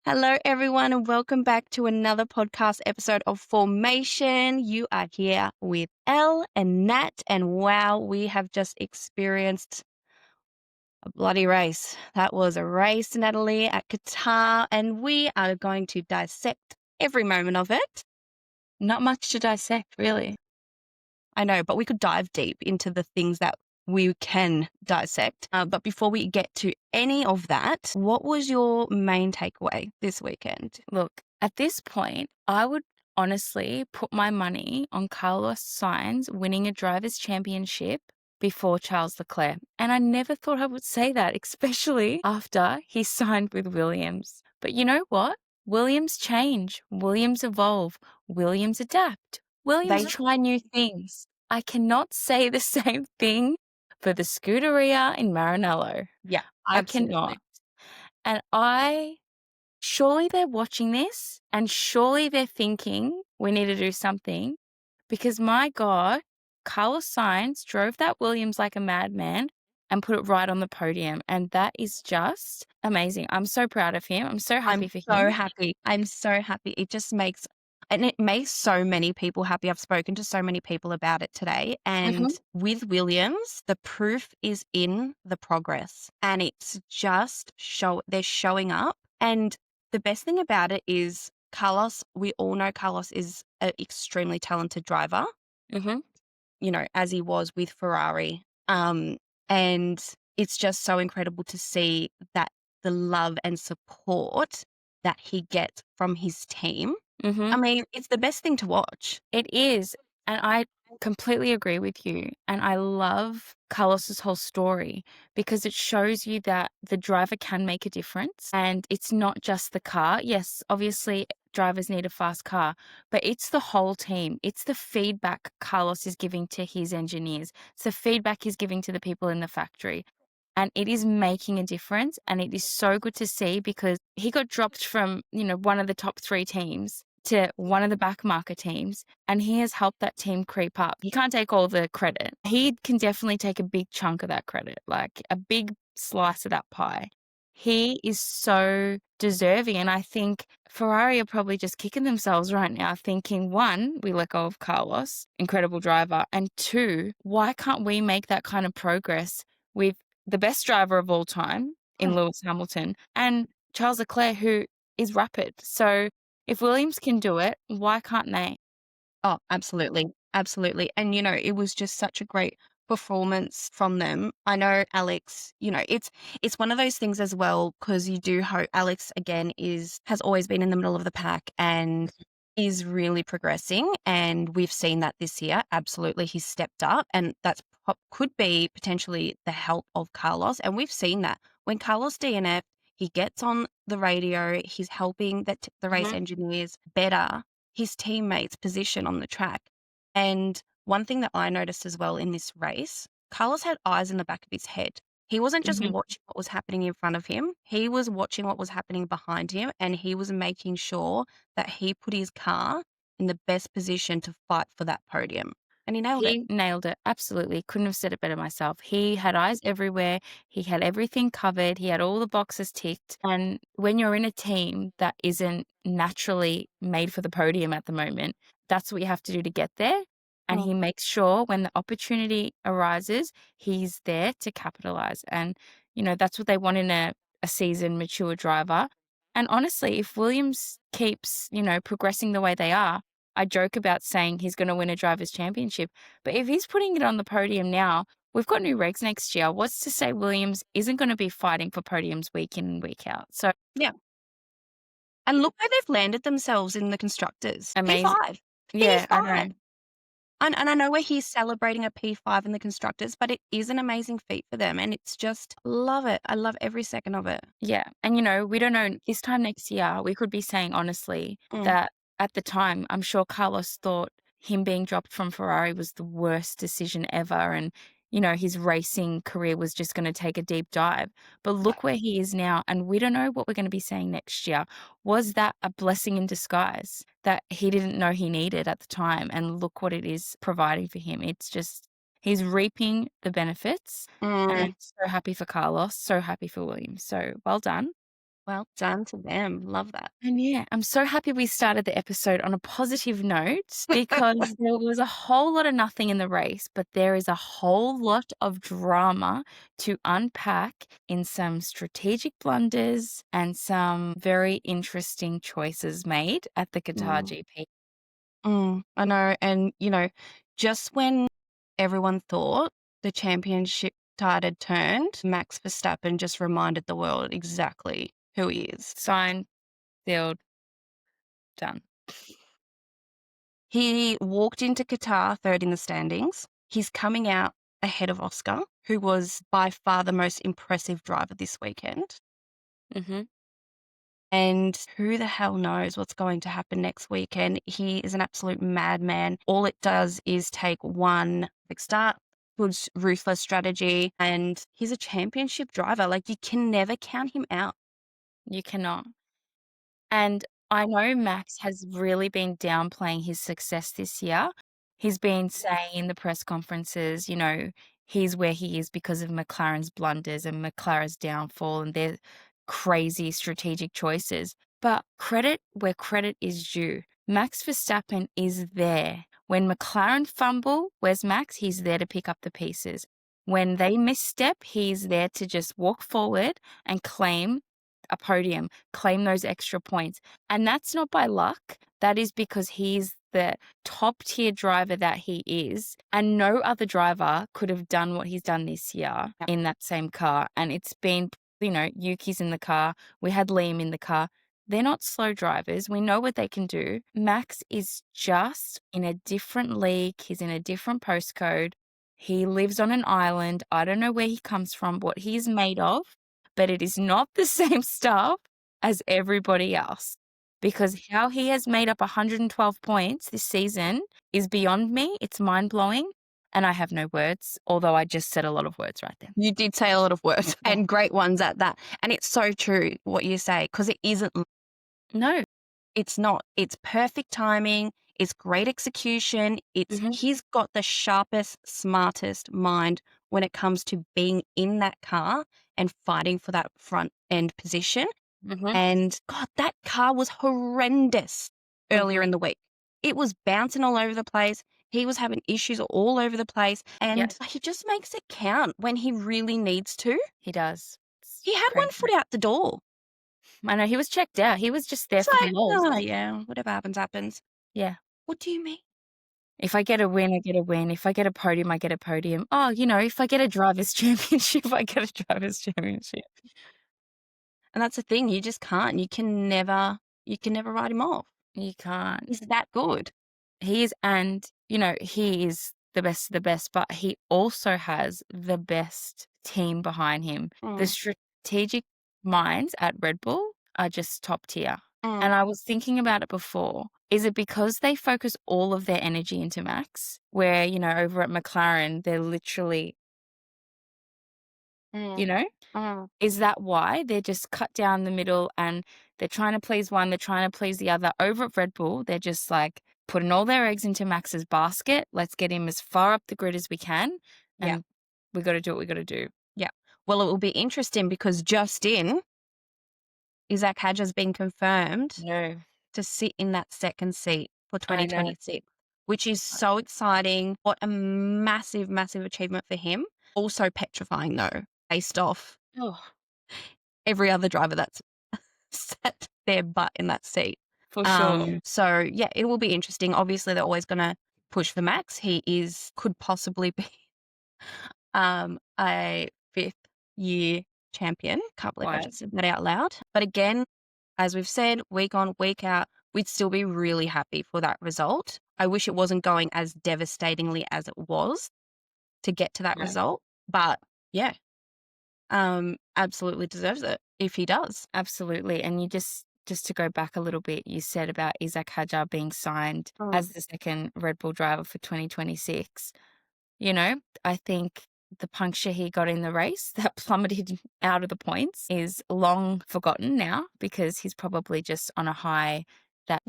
Hello, everyone, and welcome back to another podcast episode of Formation. You are here with Elle and Nat, and wow, we have just experienced a bloody race. That was a race, Natalie, at Qatar, and we are going to dissect every moment of it. Not much to dissect, really. I know, but we could dive deep into the things that we can dissect. But before we get to any of that, what was your main takeaway this weekend? Look, at this point, I would honestly put my money on Carlos Sainz winning a drivers' championship before Charles Leclerc. And I never thought I would say that, especially after he signed with Williams. But you know what? Williams change, Williams evolve, Williams adapt, Williams try new things. I cannot say the same thing for the Scuderia in Maranello. Yeah, I absolutely. cannot. And surely they're watching this and surely they're thinking we need to do something because my God, Carlos Sainz drove that Williams like a madman and put it right on the podium. And that is just amazing. I'm so proud of him. I'm so happy for him. I'm so happy. It makes so many people happy. I've spoken to so many people about it today. And with Williams, the proof is in the progress. And it's just they're showing up. And the best thing about it is Carlos, we all know Carlos is an extremely talented driver, as he was with Ferrari. And it's just so incredible to see that the love and support that he gets from his team. I mean, it's the best thing to watch. It is. And I completely agree with you. And I love Carlos's whole story because it shows you that the driver can make a difference. And it's not just the car. Yes, obviously drivers need a fast car, but it's the whole team. It's the feedback Carlos is giving to his engineers. It's the feedback he's giving to the people in the factory. And it is making a difference. And it is so good to see because he got dropped from, one of the top 3 teams to one of the back marker teams. And he has helped that team creep up. He can't take all the credit. He can definitely take a big chunk of that credit, like a big slice of that pie. He is so deserving. And I think Ferrari are probably just kicking themselves right now thinking, 1, we let go of Carlos, incredible driver. And 2, why can't we make that kind of progress with the best driver of all time in Lewis Hamilton and Charles Leclerc, who is rapid. So if Williams can do it, why can't they? Oh, absolutely. Absolutely. And, it was just such a great performance from them. I know Alex, it's one of those things as well, because you do hope Alex, again, has always been in the middle of the pack and is really progressing. And we've seen that this year. Absolutely. He's stepped up and could be potentially the help of Carlos. And we've seen that when Carlos DNF, he gets on the radio, he's helping the race engineers better his teammates' position on the track. And one thing that I noticed as well in this race, Carlos had eyes in the back of his head. He wasn't just watching what was happening in front of him. He was watching what was happening behind him, and he was making sure that he put his car in the best position to fight for that podium. And he nailed it. He nailed it. Absolutely. Couldn't have said it better myself. He had eyes everywhere. He had everything covered. He had all the boxes ticked. And when you're in a team that isn't naturally made for the podium at the moment, that's what you have to do to get there. And he makes sure when the opportunity arises, he's there to capitalize. And, that's what they want in a seasoned, mature driver. And honestly, if Williams keeps, progressing the way they are, I joke about saying he's going to win a drivers' championship. But if he's putting it on the podium now, we've got new regs next year. What's to say Williams isn't going to be fighting for podiums week in and week out? So yeah. And look where they've landed themselves in the constructors. Amazing. P5. Yeah, P5. I know. And I know where he's celebrating a P5 in the constructors, but it is an amazing feat for them. And it's just, love it. I love every second of it. Yeah. And, we don't know, this time next year, we could be saying honestly that at the time, I'm sure Carlos thought him being dropped from Ferrari was the worst decision ever. And, his racing career was just going to take a deep dive. But look where he is now. And we don't know what we're going to be saying next year. Was that a blessing in disguise that he didn't know he needed at the time? And look what it is providing for him. It's just, he's reaping the benefits. And I'm so happy for Carlos, so happy for Williams. So well done. Well done to them. Love that. And yeah, I'm so happy we started the episode on a positive note because there was a whole lot of nothing in the race, but there is a whole lot of drama to unpack in some strategic blunders and some very interesting choices made at the Qatar Mm. GP. I know. And, just when everyone thought the championship tide had turned, Max Verstappen just reminded the world exactly who he is. Signed, sealed, done. He walked into Qatar third in the standings. He's coming out ahead of Oscar, who was by far the most impressive driver this weekend. Mm-hmm. And who the hell knows what's going to happen next weekend? He is an absolute madman. All it does is take one big start, good ruthless strategy, and he's a championship driver. Like, you can never count him out. You cannot. And I know Max has really been downplaying his success this year. He's been saying in the press conferences, he's where he is because of McLaren's blunders and McLaren's downfall and their crazy strategic choices. But credit where credit is due. Max Verstappen is there. When McLaren fumble, where's Max? He's there to pick up the pieces. When they misstep, he's there to just walk forward and claim a podium, claim those extra points. And that's not by luck. That is because he's the top tier driver that he is. And no other driver could have done what he's done this year in that same car. And it's been, Yuki's in the car. We had Liam in the car. They're not slow drivers. We know what they can do. Max is just in a different league. He's in a different postcode. He lives on an island. I don't know where he comes from, what he's made of, but it is not the same stuff as everybody else. Because how he has made up 112 points this season is beyond me. It's mind-blowing. And I have no words, although I just said a lot of words right there. You did say a lot of words and great ones at that. And it's so true what you say, because it isn't. No. It's not. It's perfect timing. It's great execution. He's got the sharpest, smartest mind when it comes to being in that car and fighting for that front end position. And God, that car was horrendous earlier in the week. It was bouncing all over the place. He was having issues all over the place. And he just makes it count when he really needs to. He does. He had one foot out the door. I know, he was checked out. He was just there for the lols. Oh, yeah, whatever happens, happens. Yeah. What do you mean? If I get a win, I get a win. If I get a podium, I get a podium. Oh, if I get a driver's championship, I get a driver's championship. And that's the thing. You just can't. You can never write him off. You can't. He's that good. He is, and, he is the best of the best, but he also has the best team behind him. The strategic minds at Red Bull are just top tier. And I was thinking about it before. Is it because they focus all of their energy into Max, where, over at McLaren, they're literally, is that why they're just cut down the middle and they're trying to please one, they're trying to please the other? Over at Red Bull, they're just like putting all their eggs into Max's basket. Let's get him as far up the grid as we can. And we got to do what we got to do. Yeah. Well, it will be interesting because just in, Isaac Hadjar's been confirmed to sit in that second seat for 2026, which is so exciting. What a massive, massive achievement for him. Also petrifying, though, based off every other driver that's set their butt in that seat. For sure. So, yeah, it will be interesting. Obviously, they're always going to push for Max. He could possibly be a fifth-year champion. Can't believe I just said that out loud. But again, as we've said, week on, week out, we'd still be really happy for that result. I wish it wasn't going as devastatingly as it was to get to that result. But yeah, absolutely deserves it if he does. Absolutely. And you just to go back a little bit, you said about Isaac Hadjar being signed as the second Red Bull driver for 2026. I think the puncture he got in the race that plummeted out of the points is long forgotten now, because he's probably just on a high that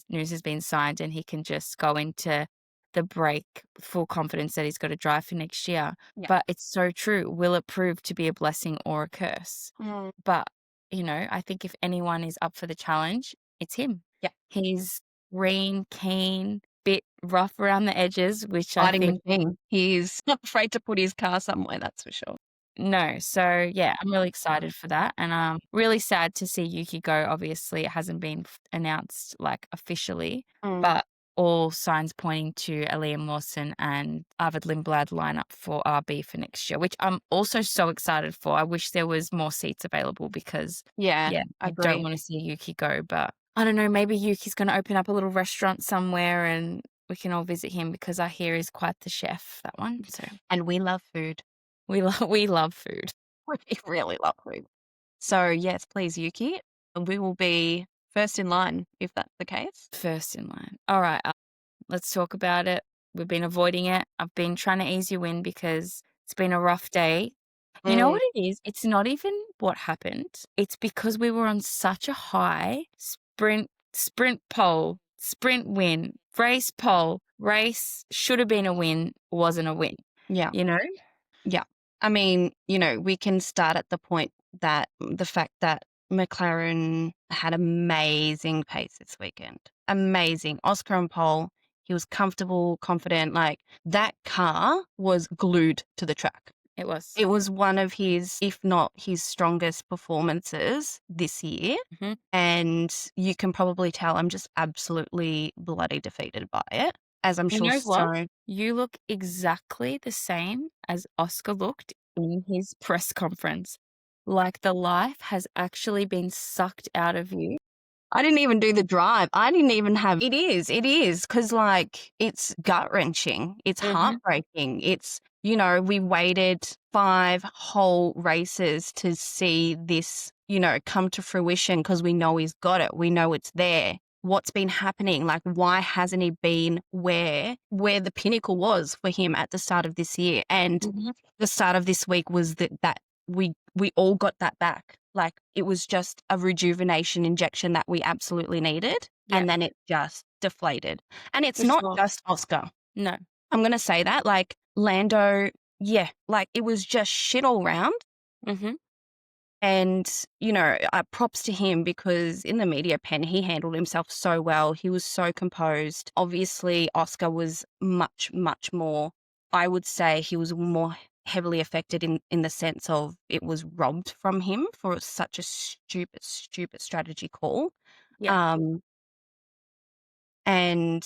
news has been signed and he can just go into the break with full confidence that he's got a drive for next year. But it's so true. Will it prove to be a blessing or a curse? But I think if anyone is up for the challenge, it's him. Yeah. He's green, keen, bit rough around the edges, which I Fighting think machine. He's not afraid to put his car somewhere, that's for sure. no. So, yeah, I'm really excited for that, and I'm really sad to see Yuki go. Obviously, it hasn't been announced, like, officially, Mm. but all signs pointing to a Liam Lawson and Arvid Lindblad lineup for RB for next year, which I'm also so excited for. I wish there was more seats available because, Yeah, yeah, I don't agree. wanna see Yuki go, but I don't know, maybe Yuki's gonna open up a little restaurant somewhere and we can all visit him because I hear he's quite the chef, that one, so And we love food. we love food. We really love food. So, yes, please, Yuki, we will be first in line if that's the case. First in line. Alright, let's talk about it. We've been avoiding it. I've been trying to ease you in because it's been a rough day. You know Mm. what it is? It's not even what happened. It's because we were on such a high. Sprint pole, sprint win, race pole, race should have been a win, wasn't a win, Yeah. you know? Yeah. I mean, we can start at the point that the fact that McLaren had amazing pace this weekend. Amazing. Oscar on pole. He was comfortable, confident. Like that car was glued to the track. It was. It was one of his, if not his strongest performances this year. Mhm. And you can probably tell I'm just absolutely bloody defeated by it, as I'm You sure know what? so. You look exactly the same as Oscar looked in his press conference. Like the life has actually been sucked out of you. I didn't even do the drive. I didn't even have it is, because like, it's gut-wrenching. It's Mhm. heartbreaking. It's, we waited 5 whole races to see this, come to fruition because we know he's got it. We know it's there. What's been happening? Like, why hasn't he been where the pinnacle was for him at the start of this year? And Mhm. the start of this week was that we all got that back. Like it was just a rejuvenation injection that we absolutely needed. Yeah, And then it just deflated. And it's for not sure. just Oscar. No. I'm going to say that. Like Lando, yeah, like it was just shit all round. Mhm. And, props to him because in the media pen, he handled himself so well. He was so composed. Obviously, Oscar was much, much more, I would say he was more heavily affected in the sense of it was robbed from him for such a stupid, stupid strategy call. Yeah. Um, and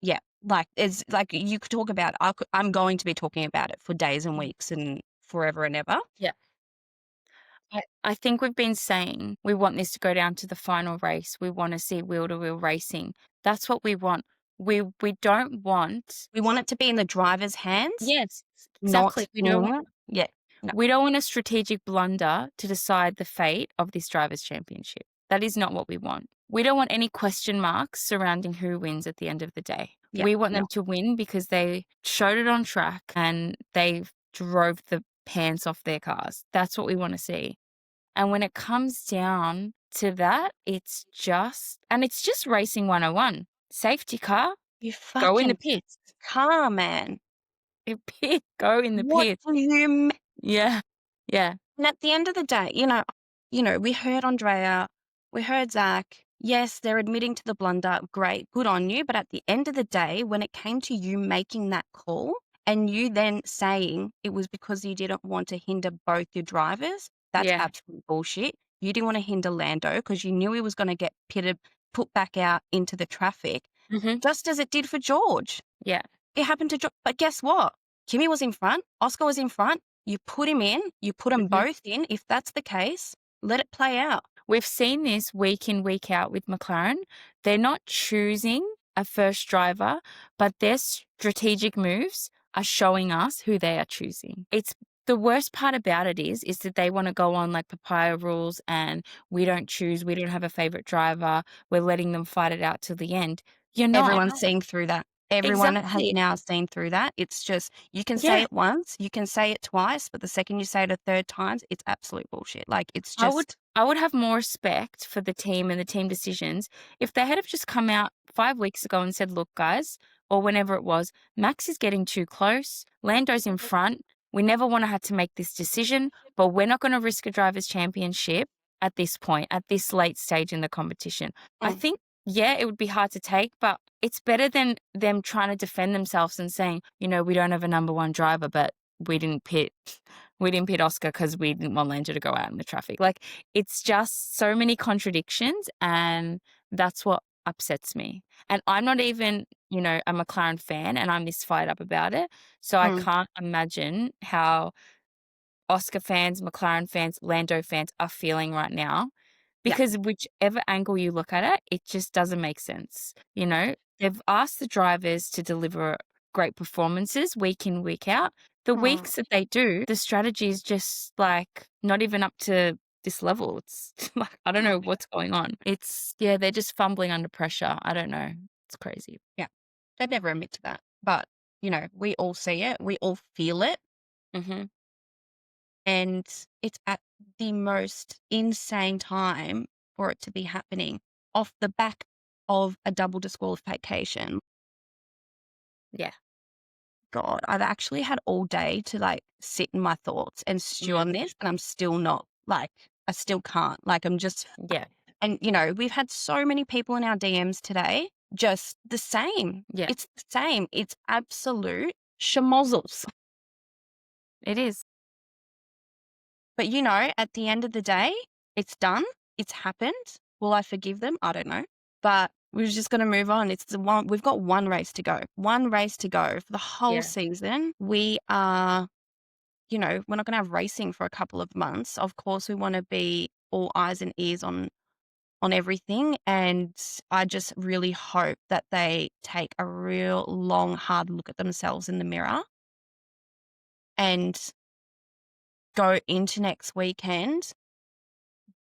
yeah, like it's like you could talk about, I'm going to be talking about it for days and Mm. weeks and forever and ever. Yeah. I think we've been saying we want this to go down to the final race. We wanna see wheel-to-wheel racing. That's what we want. We don't want. We want it to be in the driver's hands. Yes, exactly. Not yeah, no. We don't want a strategic blunder to decide the fate of this drivers' championship. That is not what we want. We don't want any question marks surrounding who wins at the end of the day. Yeah, We want no. them to win because they showed it on track and they drove the pants off their cars. That's what we wanna see. And when it comes down to that, it's just racing 101. Safety car, You go in the fucking pits. car, man. Go in the What pits. do you mean? Yeah. Yeah. And at the end of the day, we heard Andrea, we heard Zach. Yes, they're admitting to the blunder. Great, good on you. But at the end of the day, when it came to you making that call and you then saying it was because you didn't want to hinder both your drivers, that's Yeah. absolute bullshit. You didn't want to hinder Lando because you knew he was going to get put back out into the traffic, Mhm. just as it did for George. Yeah. It happened to George. But guess what? Kimi was in front. Oscar was in front. You put him in. You put them Mhm. both in. If that's the case, let it play out. We've seen this week in, week out with McLaren. They're not choosing a first driver, but their strategic moves are showing us who they are choosing. It's the worst part about it is that they want to go on like papaya rules and we don't choose, we don't have a favorite driver, we're letting them fight it out till the end. You're not. Everyone's seeing through that. Everyone has Exactly. now seen through that. It's just, you can say Yeah. it once, you can say it twice, but the second you say it a third time, it's absolute bullshit. Like, it's I would just, I would have more respect for the team and the team decisions if they had have just come out 5 weeks ago and said, "Look, guys," or whenever it was, "Max is getting too close. Lando's in front. We never wanna have to make this decision, but we're not gonna risk a drivers' championship at this point, at this late stage in the competition. I Mm, think, yeah, it would be hard to take, but it's better than them trying to defend themselves and saying, we don't have a number one driver, but we didn't pit Oscar because we didn't want Lando to go out in the traffic. Like, it's just so many contradictions, and that's what upsets me. And I'm not even, a McLaren fan, and I'm this fired up about it. So I mm, can't imagine how Oscar fans, McLaren fans, Lando fans are feeling right now, yeah. because whichever angle you look at it, it just doesn't make sense. They've asked the drivers to deliver great performances week in, week out. The Mm, weeks that they do, the strategy is just like not even up to this level. It's like, I don't know mm, what's going on. Yeah, they're just fumbling under pressure. I don't know. It's crazy. yeah. They'd never admit to that. But, we all see it. We all feel it. Hmm. And it's at the most insane time for it to be happening off the back of a double disqualification. Yeah. God, I've actually had all day to like sit in my thoughts and stew on Mm. this, and I'm still not like, I still can't. Like, I'm just, Yeah. and we've had so many people in our DMs today, just the same. Yeah. It's the same. It's absolute schmozzles. It is. But at the end of the day, it's done. It's happened. Will I forgive them? I don't know. But we're just going to move on. It's the one, we've got one race to go. One race to go for the whole Yeah. season. We are, we're not going to have racing for a couple of months. Of course, we want to be all eyes and ears on everything. And I just really hope that they take a real long, hard look at themselves in the mirror and go into next weekend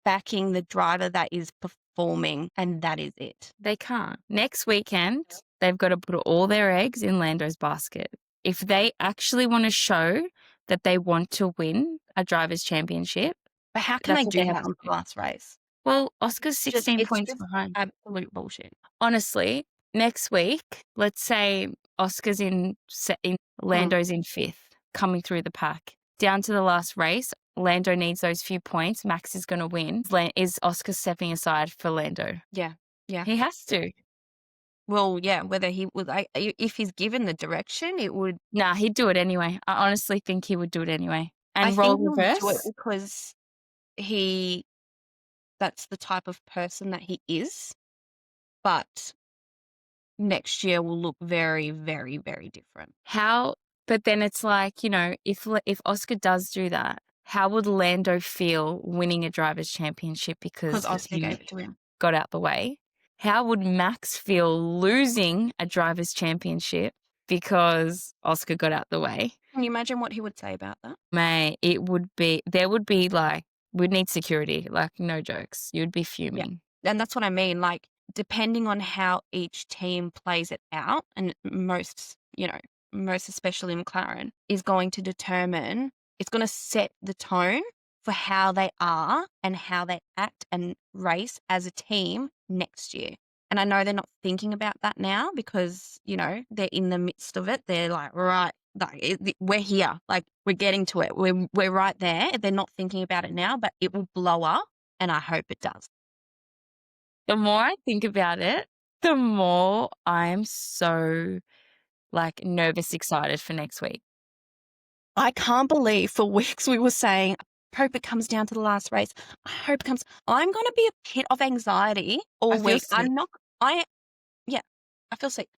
backing the driver that is performing, and that is it. They can't. Next weekend, they've got to put all their eggs in Lando's basket. If they actually want to show that they want to win a driver's championship, But how can that's they what they do have that to on do. the last race? Well, Oscar's Just 16 it's points just behind. absolute bullshit. Honestly, next week, let's say Oscar's in Mm, Lando's in fifth, coming through the pack. Down to the last race, Lando needs those few points. Max is going to win. Is Oscar stepping aside for Lando? yeah, yeah. He has to. Well, yeah, whether he would, if he's given the direction, it would. Nah, he'd do it anyway. I honestly think he would do it anyway. I And role think he would do it reverse? because he, that's the type of person that he is. But next year will look very, very, very different How but then it's like, if Oscar does do that, how would Lando feel winning a drivers' championship because because Oscar he gave it to him. got out the way? How would Max feel losing a drivers' championship because Oscar got out the way? Can you imagine what he would say about that? There would be like, we'd need security, like no jokes. You'd be Yeah. fuming. And that's what I mean. Like, depending on how each team plays it out, and most especially McLaren, is going to determine, it's going to set the tone for how they are and how they act and race as a team next year. And I know they're not thinking about that now because, they're in the midst of it. They're like, right, like, we're here. Like, we're getting to it. We're right there. They're not thinking about it now, but it will blow up, and I hope it does. The more I think about it, the more I'm so, like, nervous excited for next week. I can't believe for weeks we were saying, I hope it comes down to the last race. I hope it comes. I'm going to be a pit of anxiety all I feel week. sick. Yeah, I feel sick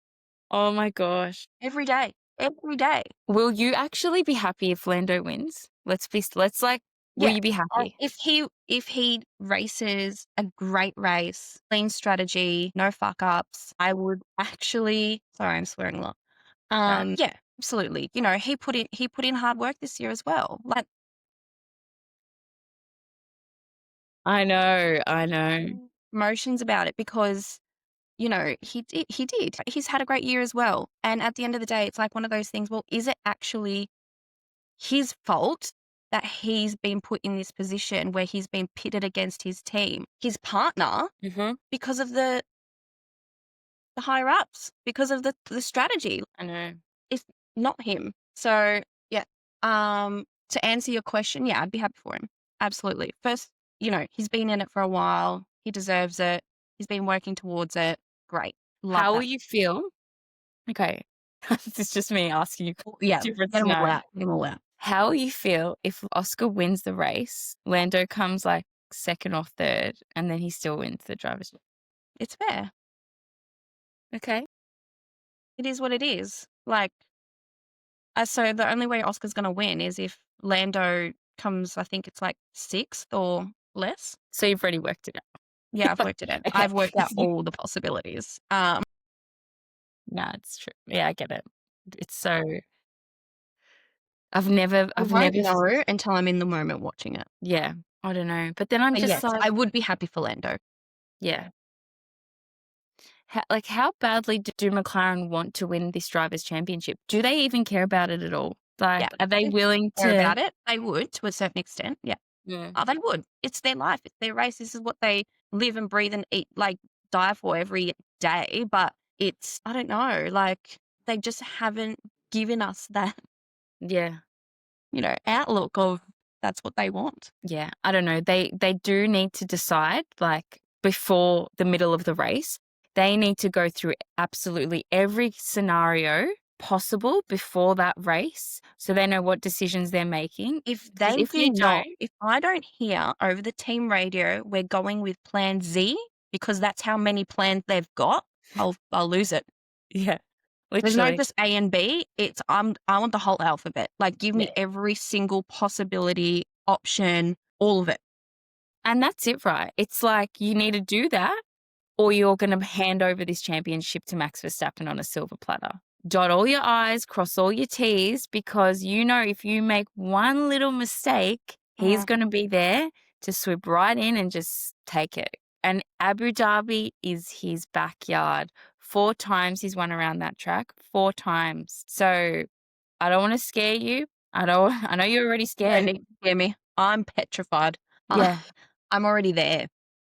Oh my gosh. every day, every day. Will you actually be happy if Lando wins? Will Yeah. you be happy? If he races a great race, clean strategy, no fuck ups, I would actually, sorry, I'm swearing a lot. No. Yeah, absolutely. He put in hard work this year as well. Like, I know. emotions about it because he did. He's had a great year as well. And at the end of the day, it's like one of those things, well, is it actually his fault that he's been put in this position where he's been pitted against his team, his partner, Mhm. because of the higher ups, because of the strategy? I know. It's not him. So, yeah. To answer your question, yeah, I'd be happy for him. Absolutely. First he's been in it for a while. He deserves it. He's been working towards it. Great. Love How will that. you feel? Okay. This is just me asking you Yeah, different get them all scenarios. out. Get them all out. How will you feel if Oscar wins the race, Lando comes like second or third, and then he still wins the driver's? It's fair. Okay. It is what it is. Like, so the only way Oscar's going to win is if Lando comes, I think it's like 6th or less. So you've already worked it out. Yeah, I've worked it out. Okay. I've worked out all the possibilities. No, it's true. Yeah, I get it. It's so. I've never. I won't know until I'm in the moment watching it. Yeah, I don't know. But then I'm But just yes, like, I would be happy for Lando. yeah. How badly do McLaren want to win this drivers' championship? Do they even care about it at all? Like, Yeah, are they willing care to? about it? They would, to a certain extent. Yeah. Yeah. Oh, they would. It's their life. It's their race. This is what they live and breathe and eat, like die for every day. But it's, I don't know, like they just haven't given us that, Yeah. outlook of that's what they want. Yeah. I don't know. They do need to decide, like, before the middle of the race. They need to go through absolutely every scenario possible before that race, so they know what decisions they're making. If 'Cause they if do you not, don't, if I don't hear over the team radio, we're going with plan Z because that's how many plans they've got, I'll lose it. yeah, There's no literally, just A and B. It's I want the whole alphabet. Like give me yeah. every single possibility, option, all of it. And that's it, right? It's like you need to do that, or you're going to hand over this championship to Max Verstappen on a silver platter. Dot all your I's, cross all your T's, because if you make one little mistake, he's going to be there to swoop right in and just take it. And Abu Dhabi is his backyard. 4 times he's won around that track, 4 times. So I don't want to scare you. I know you're already You scared. don't need to scare me. I'm petrified. Yeah. I'm already there.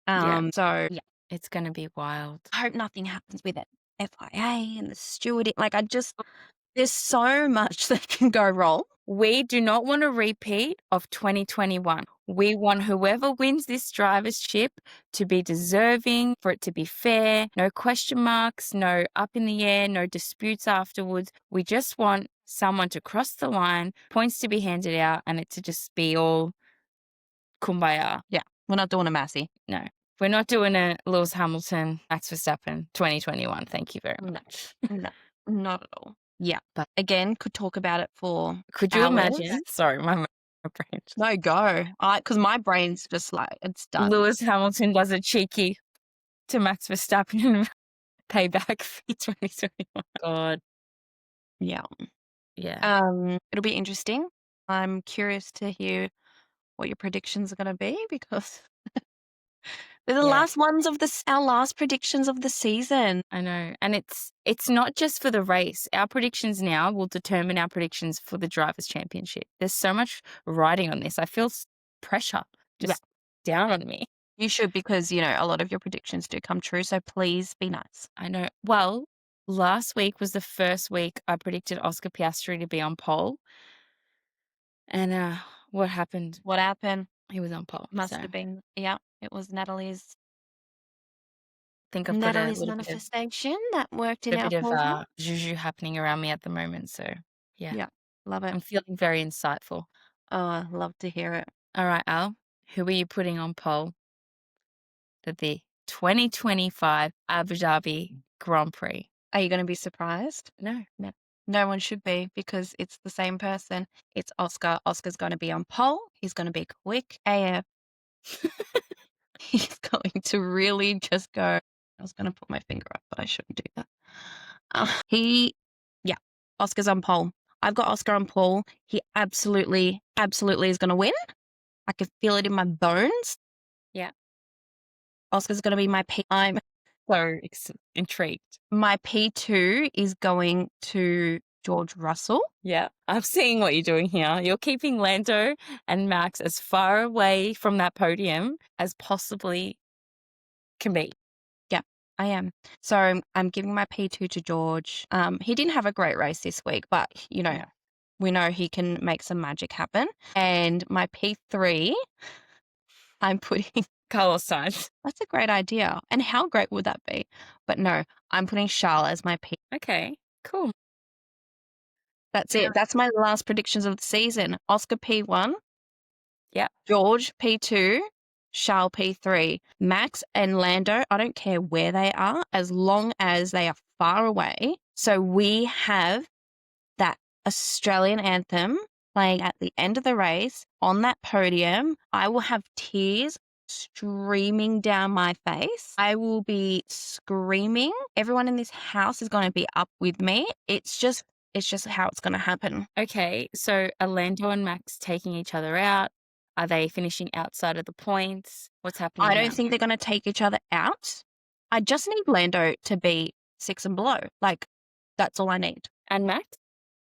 Yeah. So yeah, It's going to be wild. I hope nothing happens with it. FIA and the stewarding. Like there's so much that can go wrong. We do not want a repeat of 2021. We want whoever wins this drivership to be deserving, for it to be fair, no question marks, no up in the air, no disputes afterwards. We just want someone to cross the line, points to be handed out, and it to just be all kumbaya. Yeah, we're not doing a Massey. No, we're not doing a Lewis Hamilton, Max Verstappen 2021. Thank you very much. No, not at all. Yeah, but again, could talk about it for Could you hours. imagine? Sorry, my brain. No, go. Because my brain's just like, it's done. Lewis Hamilton does a cheeky to Max Verstappen and payback for 2021. God. Yeah. Yeah. It'll be interesting. I'm curious to hear what your predictions are going to be because they're the last ones of our last predictions of the season. I know. And it's not just for the race. Our predictions now will determine our predictions for the Drivers' Championship. There's so much riding on this. I feel pressure just down on me. You should because, a lot of your predictions do come true. So please be nice. I know. Well, last week was the first week I predicted Oscar Piastri to be on pole. And what happened? What happened? He was on pole. Must have been. Yeah, it was Natalie's. Think I've Natalie's got manifestation that worked in a our bit favor. of juju happening around me at the moment. So Yeah, love it. I'm feeling very insightful. Oh, I love to hear it. All right, Al, who are you putting on pole for the 2025 Abu Dhabi Grand Prix? Are you going to be surprised? No. No one should be because it's the same person. It's Oscar. Oscar's going to be on pole. He's going to be quick AF. He's going to really just go. I was going to put my finger up, but I shouldn't do that. Oscar's on pole. I've got Oscar on pole. He absolutely is going to win. I can feel it in my bones. Yeah. Oscar's going to be my P. I'm so intrigued. My P2 is going to George Russell. Yeah. I'm seeing what you're doing here. You're keeping Lando and Max as far away from that podium as possibly can be. Yeah, I am. So I'm giving my P2 to George. He didn't have a great race this week, but, we know he can make some magic happen. And my P3, I'm putting Carlos Sainz. that's a great idea. And how great would that be? But no, I'm putting Charles as my P. Okay, cool. That's it. That's my last predictions of the season. Oscar P1, Yep. George P2, Charles P3. Max and Lando, I don't care where they are as long as they are far away. So we have that Australian anthem playing at the end of the race on that podium. I will have tears streaming down my face. I will be screaming. Everyone in this house is going to be up with me. It's just how it's going to happen. Okay, so are Lando and Max taking each other out? Are they finishing outside of the points? What's happening I now? don't think they're going to take each other out. I just need Lando to be 6 and below. Like, that's all I need. And Max?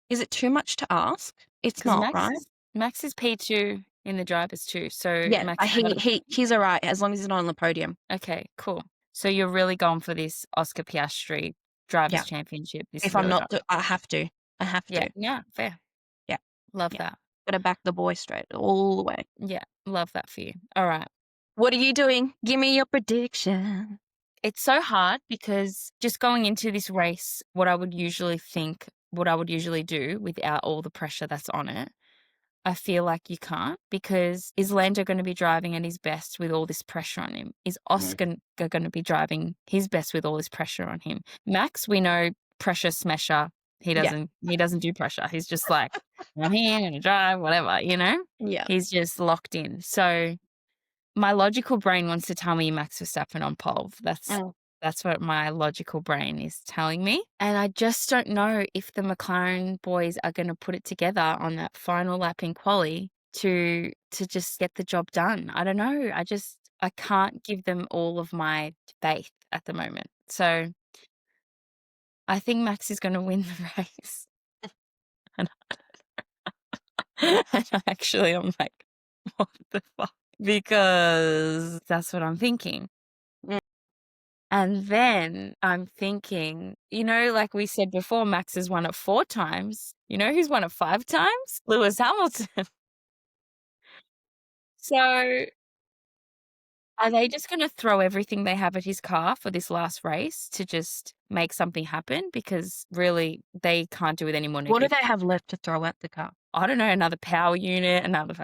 Is it too much to ask? It's 'Cause not, right? Max is P2 in the drivers too, so Yeah, Max has gotta he's all right as long as he's not on the podium. Okay, cool. So you're really going for this Oscar Piastri Drivers' Yeah. Championship. This is If I'm really not, I have to. I have Yeah, to. yeah, fair. Yeah. Love Yeah. that. Gotta back the boy straight all the way. Yeah, love that for you. All right. What are you doing? Give me your prediction. It's so hard because just going into this race, what I would usually think, what I would usually do without all the pressure that's on it, I feel like you can't, because is Lando going to be driving at his best with all this pressure on him? Is Oscar going to be driving his best with all this pressure on him? Max, we know, pressure smasher. He doesn't do pressure. He's just like, I'm here, I'm going to drive, whatever, you know? Yeah. He's just locked in. So my logical brain wants to tell me Max Verstappen on pole. That's what my logical brain is telling me. And I just don't know if the McLaren boys are going to put it together on that final lap in quali to just get the job done. I don't know. I can't give them all of my faith at the moment. So I think Max is going to win the race. And actually, I'm like, what the fuck? Because that's what I'm thinking. And then I'm thinking, like we said before, Max has won it 4 times. You know who's won it 5 times? Lewis Hamilton. So are they just going to throw everything they have at his car for this last race to just make something happen? Because really, they can't do with any more. What do they have left to throw at the car? I don't know, another power unit, another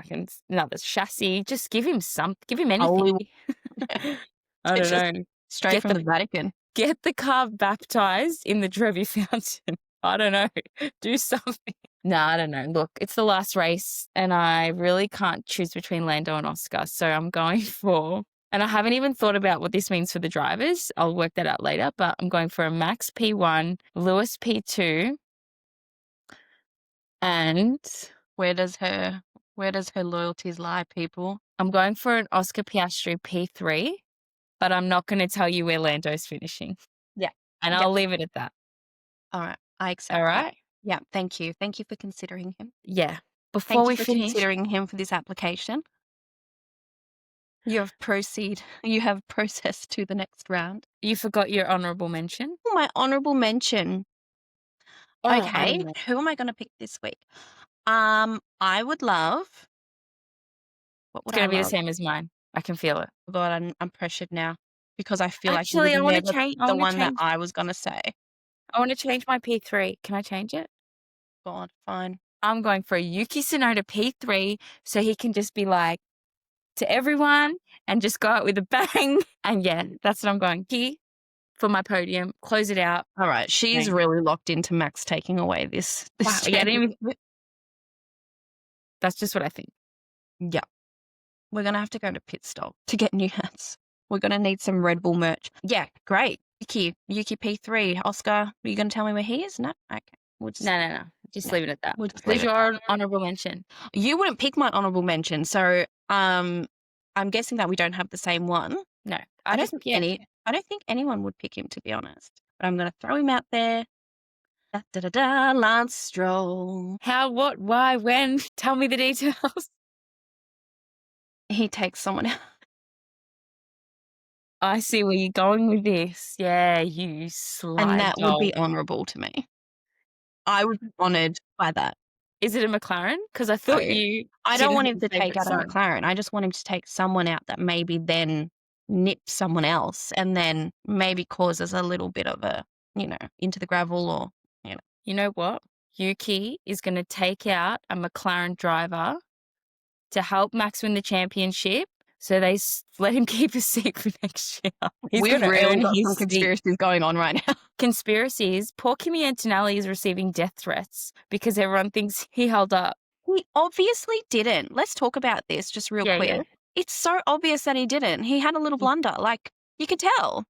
chassis. Just give him anything. I don't know. Straight from the Vatican. Get the car baptized in the Trevi Fountain. I don't know. Do something. No, I don't know. Look, it's the last race and I really can't choose between Lando and Oscar. So I'm going for, and I haven't even thought about what this means for the drivers. I'll work that out later, but I'm going for a Max P1, Lewis P2. And where does her loyalties lie, people? I'm going for an Oscar Piastri P3. But I'm not going to tell you where Lando's finishing. Yeah. And I'll leave it at that. All right. I accept All right. that. Yeah. Thank you. Thank you for considering him. Yeah. Before we finish, considering him for this application. You have processed to the next round. You forgot your honourable mention. My honourable mention. Okay. Who am I going to pick this week? I would love. What would it's going to be the same as mine. I can feel it. God, I'm pressured now because I feel Actually, like I want to change the one that I was going to say. I want to change my P3. Can I change it? God, fine. I'm going for a Yuki Tsunoda P3 so he can just be like to everyone and just go out with a bang. And yeah, that's what I'm going here for my podium. Close it out. All right. She's really locked into Max taking away this. Wow, yeah, that's just what I think. Yeah. We're going to have to go to pit stop to get new hats. We're going to need some Red Bull merch. Yeah, great. Yuki P3. Oscar, are you going to tell me where he is? No? Okay. No. Just leave it at that. Where's your honourable mention? You wouldn't pick my honourable mention. So I'm guessing that we don't have the same one. No. I don't think anyone would pick him, to be honest. But I'm going to throw him out there. Lance Stroll. How, what, why, when? Tell me the details. He takes someone out. I see where you're going with this. Yeah, you slide And that dog. would be honourable to me. I would be honoured by that. Is it a McLaren? Because I No. thought you I don't didn't want have him a to take favorite out a son. McLaren. I just want him to take someone out that maybe then nips someone else and then maybe causes a little bit of a, into the gravel or, You know what? Yuki is gonna take out a McLaren driver to help Max win the championship, so they let him keep his seat for next year. He's We've gonna really earn got his some seat. conspiracies going on right now. Conspiracies, poor Kimi Antonelli is receiving death threats because everyone thinks he held up. He obviously didn't. Let's talk about this just real Yeah, quick. yeah. It's so obvious that he didn't. He had a little He blunder. Like, you could tell.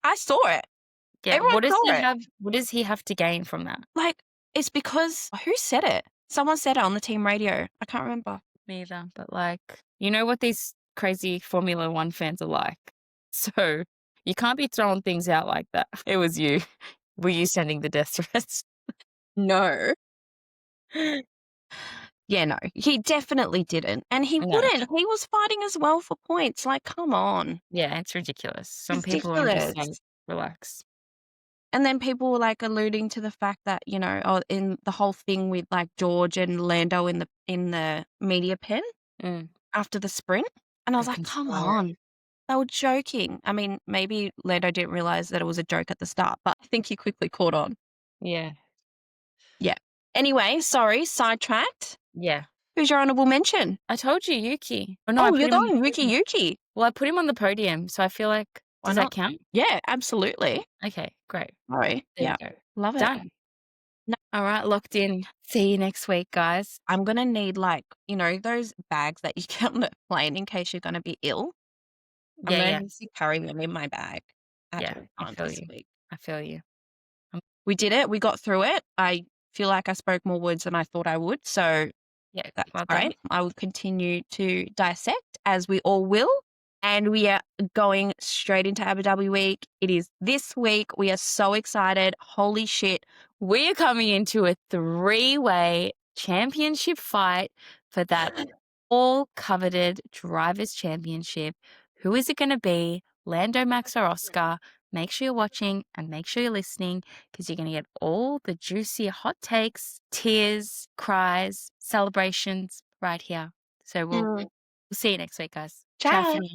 I saw it. Yeah, Everyone saw it. what does he have to gain from that? Like, it's because who said it? Someone said it on the team radio. I can't remember. Me either, but, like, you know what these crazy Formula 1 fans are like. So, you can't be throwing things out like that. It was you. Were you sending the death threats? No. Yeah, no, he definitely didn't. And he No. wouldn't. He was fighting as well for points. Like, come on. Yeah, it's ridiculous. Some people are just like, Ridiculous. relax. And then people were like alluding to the fact that, in the whole thing with like George and Lando in the media pen Mm, after the sprint. And I was the like, come conspire. on. They were joking. I mean, maybe Lando didn't realize that it was a joke at the start, but I think he quickly caught on. Yeah. Yeah. Anyway, sorry, sidetracked. Yeah. Who's your honorable mention? I told you, Yuki. Oh, no, I Oh, put you're him on the going Yuki podium. Yuki. Well, I put him on the podium, so I feel like Why does that not? count? Yeah, absolutely. Okay, great. Sorry. There Yeah. you go. Love it. Done. No, All right, locked in. See you next week, guys. I'm gonna need those bags that you get on the plane in case you're gonna be ill. I'm Yeah, gonna yeah. need to carry them in my bag at Yeah, all I times feel this you. week. I feel you. We did it. We got through it. I feel like I spoke more words than I thought I would. So Yeah, that's well done. great. I will continue to dissect as we all will. And we are going straight into Abu Dhabi week. It is this week. We are so excited. Holy shit. We are coming into a 3-way championship fight for that all coveted Drivers' Championship. Who is it going to be? Lando, Max, or Oscar? Make sure you're watching and make sure you're listening because you're going to get all the juicy hot takes, tears, cries, celebrations right here. So we'll see you next week, guys. Ciao for Ciao. now.